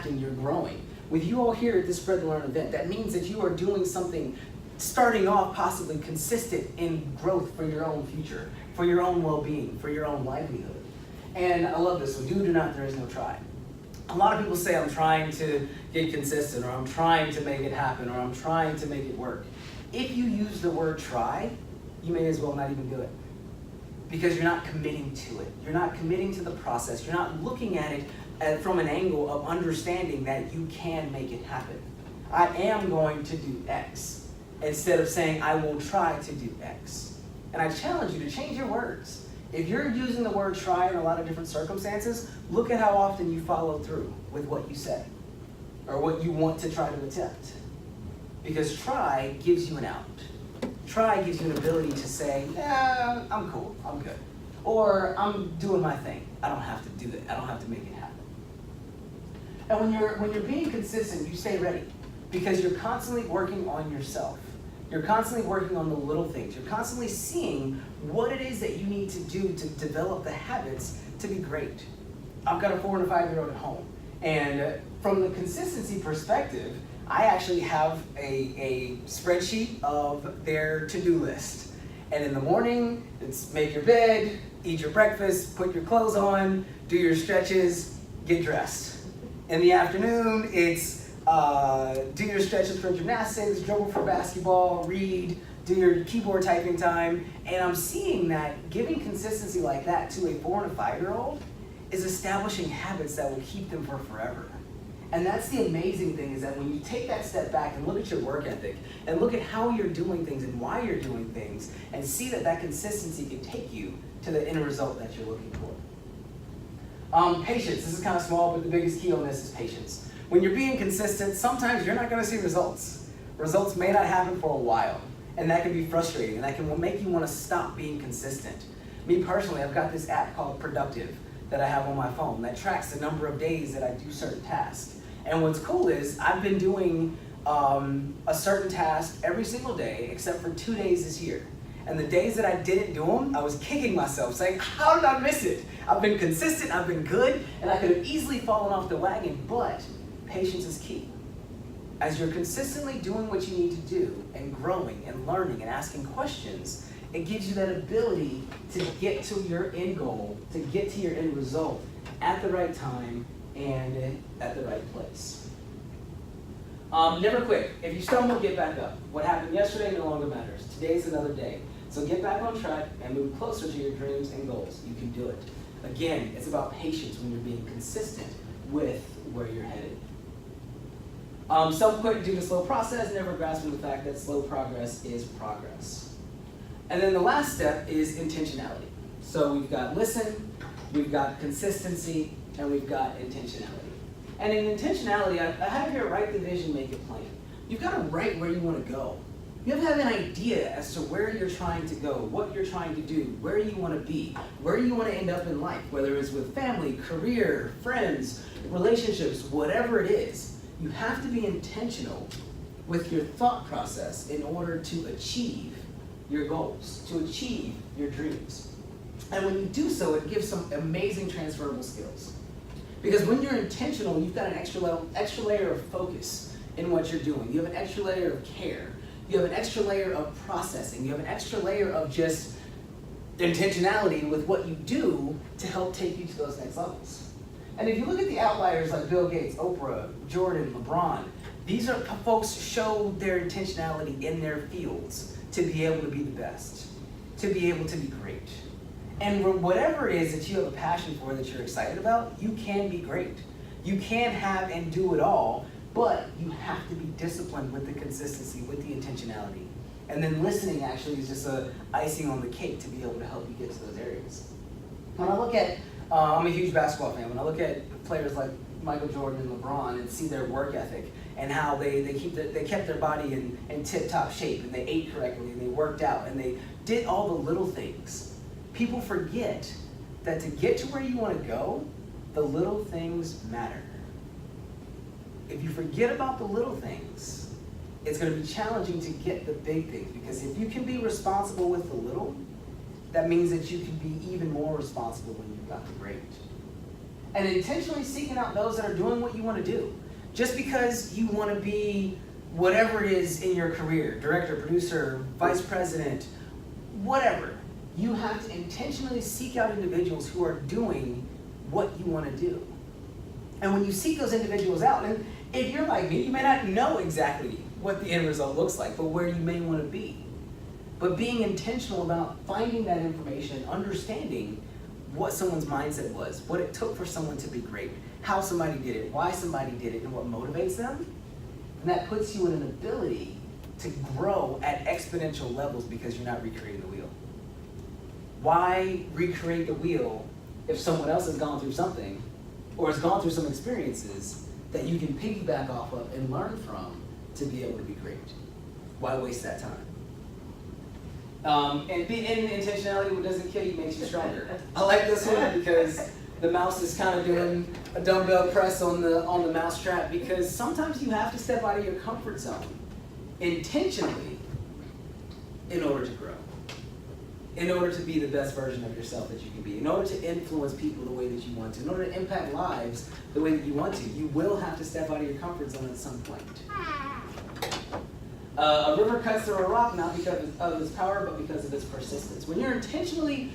and you're growing. With you all here at this Spread the Learn event, that means that you are doing something, starting off possibly consistent in growth for your own future, for your own well-being, for your own livelihood. And I love this one, do not, there is no try. A lot of people say I'm trying to get consistent, or I'm trying to make it happen, or I'm trying to make it work. If you use the word try, you may as well not even do it. Because you're not committing to it. You're not committing to the process. You're not looking at it from an angle of understanding that you can make it happen. I am going to do X, instead of saying I will try to do X. And I challenge you to change your words. If you're using the word try in a lot of different circumstances, look at how often you follow through with what you say, or what you want to try to attempt. Because try gives you an out. Try gives you an ability to say, yeah, I'm cool, I'm good. Or I'm doing my thing. I don't have to do it. I don't have to make it happen. And when you're being consistent, you stay ready. Because you're constantly working on yourself. You're constantly working on the little things. You're constantly seeing what it is that you need to do to develop the habits to be great. I've got a 4 and a 5-year-old at home. And from the consistency perspective, I actually have a spreadsheet of their to-do list. And in the morning, it's make your bed, eat your breakfast, put your clothes on, do your stretches, get dressed. In the afternoon, it's do your stretches for gymnastics, dribble for basketball, read, do your keyboard typing time. And I'm seeing that giving consistency like that to a 4 and a 5-year-old is establishing habits that will keep them for forever. And that's the amazing thing, is that when you take that step back and look at your work ethic and look at how you're doing things and why you're doing things, and see that that consistency can take you to the end result that you're looking for. Patience. This is kind of small, but the biggest key on this is patience. When you're being consistent, sometimes you're not going to see results. Results may not happen for a while, and that can be frustrating, and that can make you want to stop being consistent. Me personally, I've got this app called Productive that I have on my phone that tracks the number of days that I do certain tasks. And what's cool is I've been doing a certain task every single day except for 2 days this year. And the days that I didn't do them, I was kicking myself, saying, how did I miss it? I've been consistent, I've been good, and I could have easily fallen off the wagon, but patience is key. As you're consistently doing what you need to do, and growing, and learning, and asking questions, it gives you that ability to get to your end goal, to get to your end result at the right time and at the right place. Never quit. If you stumble, get back up. What happened yesterday no longer matters. Today's another day. So get back on track and move closer to your dreams and goals. You can do it. Again, it's about patience when you're being consistent with where you're headed. Some quit due to slow process, never grasping the fact that slow progress is progress. And then the last step is intentionality. So we've got listen, we've got consistency, and we've got intentionality. And in intentionality, I have here write the vision, make it plain. You've got to write where you want to go. You have to have an idea as to where you're trying to go, what you're trying to do, where you want to be, where you want to end up in life, whether it's with family, career, friends, relationships, whatever it is. You have to be intentional with your thought process in order to achieve your goals, to achieve your dreams. And when you do so, it gives some amazing transferable skills. Because when you're intentional, you've got an extra layer of focus in what you're doing. You have an extra layer of care. You have an extra layer of processing. You have an extra layer of just intentionality with what you do to help take you to those next levels. And if you look at the outliers like Bill Gates, Oprah, Jordan, LeBron, these are folks who show their intentionality in their fields to be able to be the best, to be able to be great. And whatever it is that you have a passion for, that you're excited about, you can be great. You can have and do it all, but you have to be disciplined with the consistency, with the intentionality. And then listening actually is just a icing on the cake to be able to help you get to those areas. When I look at, I'm a huge basketball fan, when I look at players like Michael Jordan and LeBron and see their work ethic and how they kept their body in tip-top shape, and they ate correctly, and they worked out, and they did all the little things. People forget that to get to where you want to go, the little things matter. If you forget about the little things, it's going to be challenging to get the big things, because if you can be responsible with the little, that means that you can be even more responsible when you've got the great. And intentionally seeking out those that are doing what you want to do. Just because you want to be whatever it is in your career, director, producer, vice president, whatever, you have to intentionally seek out individuals who are doing what you want to do. And when you seek those individuals out, and if you're like me, you may not know exactly what the end result looks like, but where you may want to be. But being intentional about finding that information, understanding what someone's mindset was, what it took for someone to be great, how somebody did it, why somebody did it, and what motivates them, and that puts you in an ability to grow at exponential levels because you're not recreating the wheel. Why recreate the wheel if someone else has gone through something or has gone through some experiences that you can piggyback off of and learn from to be able to be great? Why waste that time? And intentionality, what doesn't kill you makes you stronger. I like this one because the mouse is kind of doing a dumbbell press on the mouse trap, because sometimes you have to step out of your comfort zone intentionally in order to grow, in order to be the best version of yourself that you can be, in order to influence people the way that you want to, in order to impact lives the way that you want to. You will have to step out of your comfort zone at some point. A river cuts through a rock not because of its power, but because of its persistence. When you're intentionally